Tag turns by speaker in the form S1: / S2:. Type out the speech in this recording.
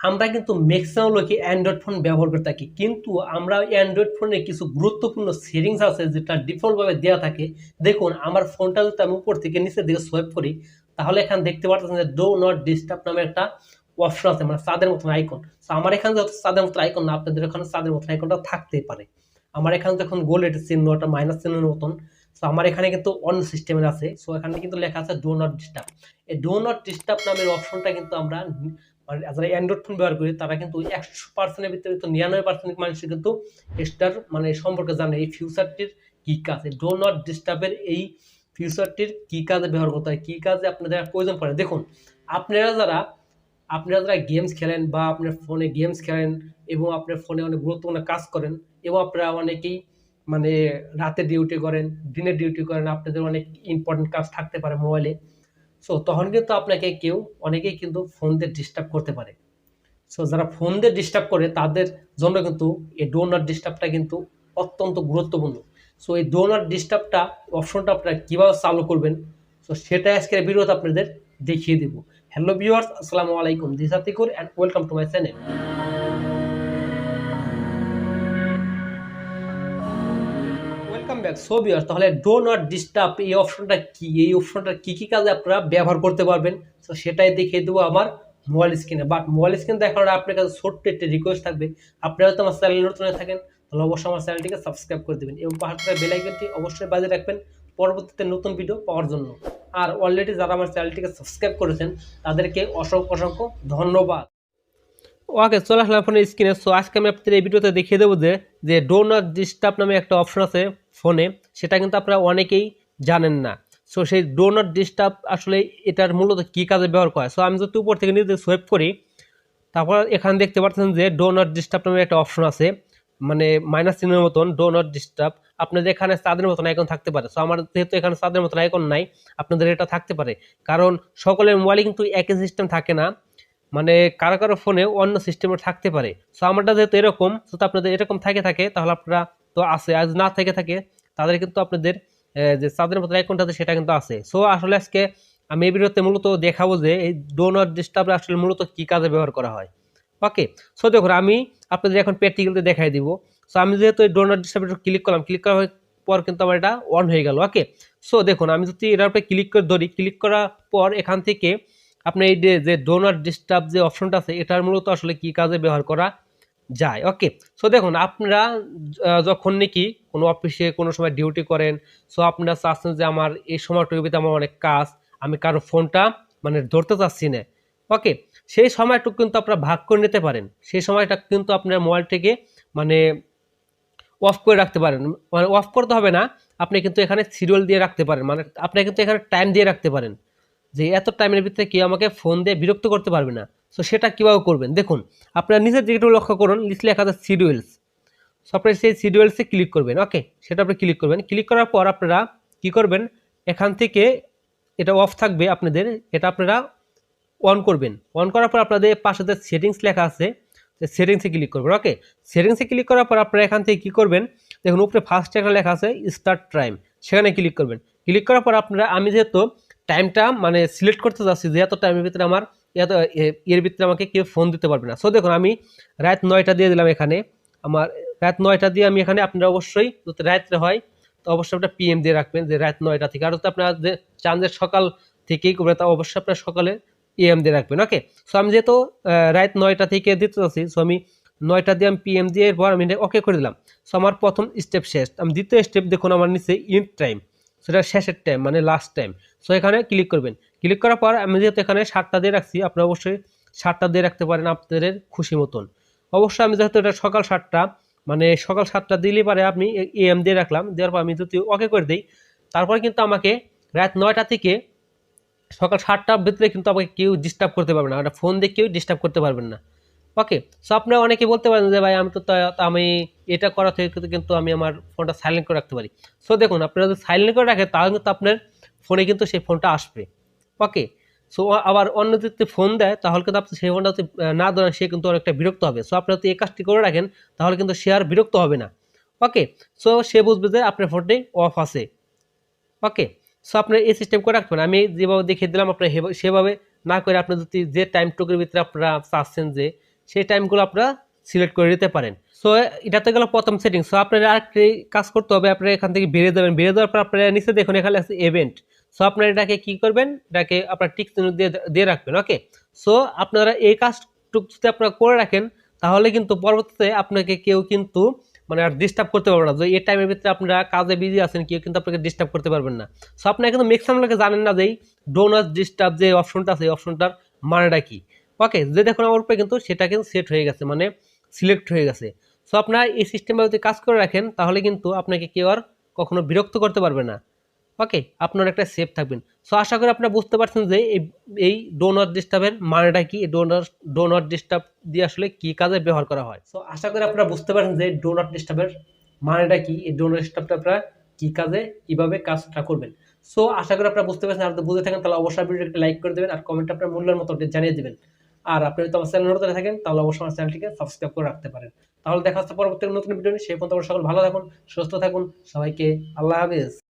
S1: আমরা কিন্তু ম্যাক্সিমাম লোকে অ্যান্ড্রয়েড ফোন ব্যবহার করে থাকি, কিন্তু আমরা অ্যান্ড্রয়েড ফোনে কিছু গুরুত্বপূর্ণ সেটিংস আছে যেটা ডিফল্টভাবে দেওয়া থাকে। দেখুন আমার ফোনটা যদি আমি উপর থেকে নিচের দিকে সোয়াইপ করি, তাহলে এখানে দেখতে পাচ্ছেন যে ডো নট ডিস্টার্ব নামে একটা অপশন আছে, মানে চাঁদের মতন আইকন। তো আমার এখানে যত চাঁদের মতন আইকন না, আপনাদের এখানে চাঁদের মতন আইকনটা থাকতেই পারে। আমার এখানে যখন গোল্ডের চিহ্ন, একটা মাইনাস চিহ্নের মতন। তো আমার এখানে কিন্তু অন্য সিস্টেমের আছে। সো এখানে কিন্তু লেখা আছে ডো নট ডিস্টার্ব। এই ডো নট ডিস্টার্ব নামের অপশনটা কিন্তু আমরা মানে যারা অ্যান্ড্রয়েড ফোন ব্যবহার করি তারা কিন্তু 100%-এর ভিতরে তো 99% মানুষই কিন্তু এটার মানে সম্পর্কে জানে, এই ফিউচারটির কি কাজ, ডো নট ডিস্টার্বের এই ফিউচারটির কি কাজে ব্যবহার করতে হয়, কি কাজে আপনাদের প্রয়োজন পড়ে। দেখুন আপনারা যারা গেমস খেলেন বা আপনার ফোনে গেমস খেলেন এবং আপনার ফোনে অনেক গুরুত্বপূর্ণ কাজ করেন, এবং আপনারা অনেকেই মানে রাতে ডিউটি করেন, দিনের ডিউটি করেন, আপনাদের অনেক ইম্পর্টেন্ট কাজ থাকতে পারে মোবাইলে। সো তখন কিন্তু আপনাকে অনেকেই কিন্তু ফোন দিয়ে ডিস্টার্ব করতে পারে। সো যারা ফোন দিয়ে ডিস্টার্ব করে তাদের জন্য কিন্তু এই ডো নট ডিস্টার্বটা কিন্তু অত্যন্ত গুরুত্বপূর্ণ। সো এই ডো নট ডিস্টার্বটা অপশনটা আপনারা কীভাবে চালু করবেন, সো সেটা আজকের ভিডিওতে আপনাদের দেখিয়ে দেবো। হ্যালো ভিউয়ার্স, আসসালামু আলাইকুম, this Atikur and welcome to my channel. Welcome back. So viewers, তাহলে ডো নট ডিস্টার্ব এই অপশনটা কি, এই অপশনটা কি কি কাজে আপনারা ব্যবহার করতে পারবেন, তো সেটাই দেখিয়ে দেবো আমার মোবাইল স্ক্রিনে। বাট মোবাইল স্ক্রিন দেখার আগে আপনার কাছে ছোট্ট একটা রিকোয়েস্ট থাকবে, আপনারা হয়তো আমার চ্যানেল নতুন হয়ে থাকেন তাহলে অবশ্যই আমার চ্যানেলটিকে সাবস্ক্রাইব করে দেবেন এবং পাশে থাকা বেল আইকনটি অবশ্যই বাজিয়ে রাখবেন পরবর্তীতে নতুন ভিডিও পাওয়ার জন্য। আর অলরেডি যারা আমার চ্যানেলটিকে সাবস্ক্রাইব করেছেন তাদেরকে অসংখ্য অসংখ্য ধন্যবাদ। ওকে, চলে আসলাম ফোনের স্ক্রিনে। সো আজকে আমি আপনাদের এই ভিডিওতে দেখিয়ে দেবো যে ডো নট ডিস্টার্ব নামে একটা অপশন আছে ফোনে, সেটা কিন্তু আপনারা অনেকেই জানেন না। সো সেই ডো নট ডিস্টার্ব আসলে এটার মূলত কী কাজে ব্যবহার করা হয়। সো আমি যদি উপর থেকে নিজে সোয়েপ করি, তারপর এখানে দেখতে পাচ্ছেন যে ডো নট ডিস্টার্ব নামে একটা অপশন আছে, মানে মাইনাস চিহ্নের মতন ডো নট ডিস্টার্ব। আপনাদের এখানে চাঁদের মতন আইকন থাকতে পারে। সো আমার যেহেতু এখানে চাঁদের মতন আইকন নাই, আপনাদের এটা থাকতে পারে, কারণ সকলের মোবাইলে কিন্তু একই সিস্টেম থাকে না, মানে কারো কারো ফোনে অন্য সিস্টেমে থাকতে পারে। সো আমারটা যেহেতু এরকম, তো আপনাদের এরকম থাকে তাহলে আপনারা তো আছে, আজ না থাকে তাদের কিন্তু আপনাদের যে চাঁদের মতো আইকনটা আছে সেটা কিন্তু আছে। সো আসলে আজকে আমি এই ভিডিওতে মূলত দেখাবো যে এই ডো নট ডিস্টার্ব আসলে মূলত কি কাজে ব্যবহার করা হয়। ওকে, সো দেখুন আমি আপনাদের এখন প্র্যাকটিক্যালতে দেখাই দিব। সো আমি যেহেতু এই ডো নট ডিস্টার্ব ক্লিক করলাম, ক্লিক করার পর কিন্তু আমার এটা অন হয়ে গেল। ওকে, সো দেখুন আমি যদি এটার উপরে ক্লিক করে ধরি, ক্লিক করার পর এখান থেকে আপনি এই যে ডো নট ডিস্টার্ব যে অপশনটা আছে এটার মূলত আসলে কি কাজে ব্যবহার করা যায়। ওকে, সো দেখুন আপনারা যখন নাকি কোনো অফিসে কোনো সময় ডিউটি করেন, সো আপনারা চাচ্ছেন যে আমার এই সময়টুকুর ভিতরে আমার অনেক কাজ, আমি কারো ফোনটা মানে ধরতে চাচ্ছি না। ওকে, সেই সময়টুকু কিন্তু আপনারা ভাগ করে নিতে পারেন। সেই সময়টা কিন্তু আপনার মোবাইলটিকে মানে অফ করে রাখতে পারেন, মানে অফ করতে হবে না, আপনি কিন্তু এখানে শিডিউল দিয়ে রাখতে পারেন, মানে আপনি কিন্তু এখানে টাইম দিয়ে রাখতে পারেন যে এত টাইমের ভিতরে কেউ আমাকে ফোন দিয়ে বিরক্ত করতে পারবে না। সো সেটা কীভাবে করবেন দেখুন, আপনারা নিজের দিকে একটু লক্ষ্য করুন, লিস্ট লেখা আছে শিডিউলস। সো আপনি সেই শিডিউলসে ক্লিক করবেন। ওকে, সেটা আপনি ক্লিক করবেন। ক্লিক করার পর আপনারা কি করবেন, এখান থেকে এটা অফ থাকবে আপনাদের, এটা আপনারা অন করবেন। অন করার পর আপনাদের পাশে যে সেটিংস লেখা আছে, সেটিংসে ক্লিক করবেন। ওকে, সেটিংসে ক্লিক করার পর আপনারা এখান থেকে কী করবেন, দেখুন উপরে ফার্স্ট একটা লেখা আছে স্টার্ট টাইম, সেখানে ক্লিক করবেন। ক্লিক করার পর আপনারা আমি যেহেতু টাইমটা মানে সিলেক্ট করতে যাচ্ছি যে এত টাইমের ভিতরে আমার এর ভিতরে আমাকে কেউ ফোন দিতে পারবে না। সো দেখুন আমি রাত 9টা দিয়ে দিলাম এখানে, আমার রাত 9টা দিয়ে আমি এখানে, আপনারা অবশ্যই যদি রাত্রে হয় তো অবশ্যই আপনার পিএম দিয়ে রাখবেন যে রাত 9টা থেকে, আর যদি আপনারা যে চান যে সকাল থেকেই করবেন তা অবশ্যই আপনার সকালে এএম দিয়ে রাখবেন। ওকে, সো আমি যেহেতু রাত 9টা থেকে দিতে চাচ্ছি, সো আমি 9টা দিয়ে আমি পিএম দিয়ে এরপর আমি ওকে করে দিলাম। সো আমার প্রথম স্টেপ শেষ। আমি দ্বিতীয় স্টেপ দেখুন আমার নিচে ইন্ড টাইম, সেটা শেষের টাইম মানে লাস্ট টাইম। সো এখানে ক্লিক করবেন। ক্লিক করার পর আমি যেহেতু এখানে 7টা দিয়ে রাখছি, আপনারা অবশ্যই 7টা দিয়ে রাখতে পারেন আপনাদের খুশি মতন। অবশ্যই আমি যেহেতু এটা সকাল 7টা, মানে সকাল 7টা দিলে পারে আপনি এএম দিয়ে রাখলাম, দেওয়ার পর আমি যদি ওকে করে দিই, তারপর কিন্তু আমাকে রাত 9টা থেকে সকাল 7টার ভিতরে কিন্তু আমাকে কেউ ডিস্টার্ব করতে পারবে না, একটা ফোন দিয়ে কেউ ডিস্টার্ব করতে পারবেন না। ওকে, সো আপনারা অনেকে বলতে পারেন যে ভাই আমি তো আমি এটা করা থেকে কিন্তু আমি আমার ফোনটা সাইলেন্ট করে রাখতে পারি। সো দেখুন আপনারা যদি সাইলেন্ট করে রাখেন তাহলে কিন্তু আপনার ফোনে কিন্তু সেই ফোনটা আসবে। ওকে, সো আবার অন্য যদি ফোন দেয় তাহলে কিন্তু আপনি সেই ফোনটা যদি না ধরেন সে কিন্তু অনেকটা বিরক্ত হবে। সো আপনারা যদি এই কাজটি করে রাখেন তাহলে কিন্তু সে আর বিরক্ত হবে না। ওকে, সো সে বুঝবে যে আপনার ফোনটি অফ আছে। ওকে, সো আপনি এই সিস্টেম করে রাখবেন। আমি যেভাবে দেখিয়ে দিলাম আপনার সেভাবে না করে আপনি যদি যে টাইমটুকুর ভিতরে আপনারা চাচ্ছেন যে সেই টাইমগুলো আপনারা সিলেক্ট করে দিতে পারেন। সো এটাতে গেল প্রথম সেটিং। সো আপনারা আরেকটি কাজ করতে হবে, আপনারা এখান থেকে বেরিয়ে যাবেন। বেরিয়ে যাওয়ার পর আপনারা নিচে দেখুন এখানে আছে ইভেন্ট। সো আপনারা এটাকে কি করবেন, এটাকে আপনার টিক চিহ্ন দিয়ে রাখবেন। ওকে, সো আপনারা এই কাজটুকু যদি আপনারা করে রাখেন তাহলে কিন্তু পরবর্তীতে আপনাকে কেউ কিন্তু মানে আর ডিস্টার্ব করতে পারবে না। যে এই টাইমের ভিতরে আপনারা কাজে বিজি আছেন, কেউ কিন্তু আপনাকে ডিস্টার্ব করতে পারবেন না। সো আপনারা কিন্তু ম্যাক্সিমাম লোকে জানেন না যে ডো নট ডিস্টার্ব যে অপশনটা আছে, এই অপশনটার মানেটা কি। ওকে, যে দেখুন আমার উপরে কিন্তু সেটা কিন্তু সেট হয়ে গেছে, মানে সিলেক্ট হয়ে গেছে। সো আপনারা এই সিস্টেমে যদি কাজ করে রাখেন তাহলে কিন্তু আপনাকে কেউ আর কখনো বিরক্ত করতে পারবে না। ওকে, আপনার একটা সেফ থাকবেন। সো আশা করি আপনারা বুঝতে পারছেন যে এই ডো নট ডিস্টার্বের মানেটা কি, ডো নট ডিস্টার্ব দিয়ে আসলে কি কাজে ব্যবহার করা হয়। সো আশা করি আপনারা বুঝতে পারছেন যে ডো নট ডিস্টার্বের মানেটা কি, এই ডো নট ডিস্টার্বটা আপনারা কি কাজে কিভাবে কাজটা করবেন। সো আশা করি আপনারা বুঝতে পারছেন। আর যদি বুঝে থাকেন তাহলে অবশ্যই ভিডিওটি লাইক করে দেবেন আর কমেন্ট আপনার মূল্যের মতো জানিয়ে দেবেন। আর আপনি যদি আমার চ্যানেল নতুন থাকেন তাহলে অবশ্যই আমার চ্যানেলটিকে সাবস্ক্রাইব করে রাখতে পারেন। তাহলে দেখা হচ্ছে পরবর্তী নতুন ভিডিও নিয়ে। সেই পর্যন্ত সবাই ভালো থাকুন, সুস্থ থাকুন। সবাইকে আল্লাহ হাফেজ।